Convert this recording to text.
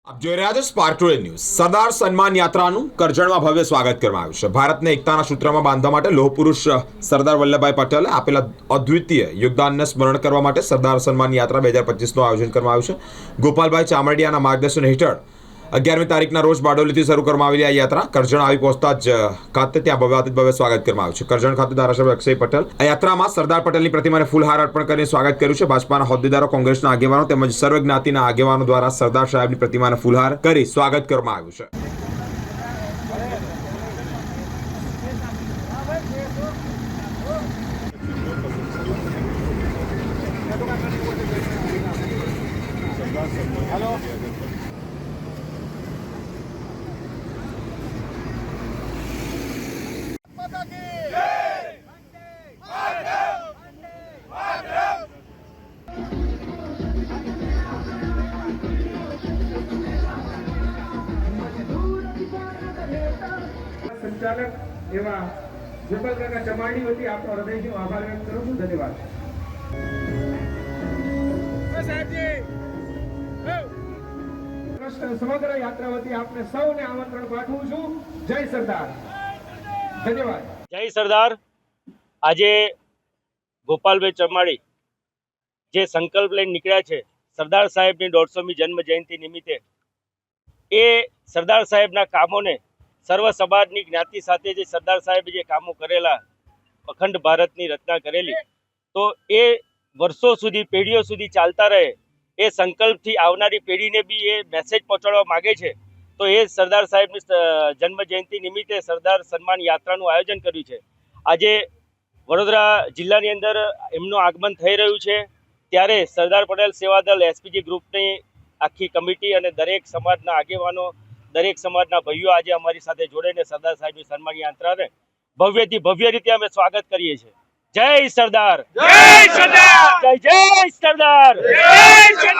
આપ જોઈ રહ્યા છો સ્પાર્ક ટુડે ન્યૂઝ। સરદાર સન્માન યાત્રાનું કરજણમાં ભવ્ય સ્વાગત કરવામાં આવ્યું છે। ભારતને એકતાના સૂત્રમાં બાંધવા માટે લોહ પુરુષ સરદાર વલ્લભભાઈ પટેલે આપેલા અદ્વિતીય યોગદાનને સ્મરણ કરવા માટે સરદાર સન્માન યાત્રા 2025નું આયોજન કરવામાં આવ્યું છે। ગોપાલભાઈ ચામડિયાના માર્ગદર્શન હેઠળ 11મી તારીખના રોજ બારડોલીથી શરૂ કરવામાં આવેલી આ યાત્રા કરજણ આવી પહોંચતા જ ખાતે ત્યાં ભવ્ય સ્વાગત કરવામાં આવ્યું છે। કરજણ ખાતે ધારાસભ્ય અક્ષય પટેલ આ યાત્રામાં સરદાર પટેલની પ્રતિમાને ફૂલહાર અર્પણ કરીને સ્વાગત કર્યું છે। ભાજપાના હોદ્દેદારો, કોંગ્રેસના આગેવાનો તેમજ સર્વ જ્ઞાતિના આગેવાનો દ્વારા સરદાર સાહેબની પ્રતિમાને ફૂલહાર કરી સ્વાગત કરવામાં આવ્યું છે। संचालक एवं गोपाल काका चमाड़ी वती आपको हृदयથી આભાર વ્યક્ત કરું છું। ધન્યવાદ સમગ્ર યાત્રા વતી આપને સૌને આમંત્રણ પાઠવું છું। જય સરદાર, ધન્યવાદ। જય સરદાર। આજે ગોપાલભાઈ ચમાડી જે સંકલ્પ લઈને નીકળ્યા છે સરદાર સાહેબની 150મી જન્મ જયંતિ નિમિત્તે, એ સરદાર સાહેબના કામોને સર્વ સમાજની જ્ઞાતિ સાથે જે સરદાર સાહેબે જે કામો કરેલા, અખંડ ભારતની રચના કરેલી, તો એ વર્ષો સુધી, પેઢીઓ સુધી ચાલતા રહે એ સંકલ્પથી આવનારી પેઢીને બી એ મેસેજ પહોંચાડવા માગે છે। તો એ સરદાર સાહેબની જન્મ જયંતિ નિમિત્તે સરદાર સન્માન યાત્રાનું આયોજન કર્યું છે। આજે વડોદરા જિલ્લાની અંદર એમનું આગમન થઈ રહ્યું છે, ત્યારે સરદાર પટેલ સેવાદળ એસપીજી ગ્રુપની આખી કમિટી અને દરેક સમાજના આગેવાનો, દરેક સમાજના ભાઈઓ આજે અમારી સાથે જોડાઈને સરદાર સાહેબની સન્માન યાત્રાને ભવ્યથી ભવ્ય રીતે અમે સ્વાગત કરીએ છીએ। જય સરદાર, જય સરદાર, જય જય સરદાર, જય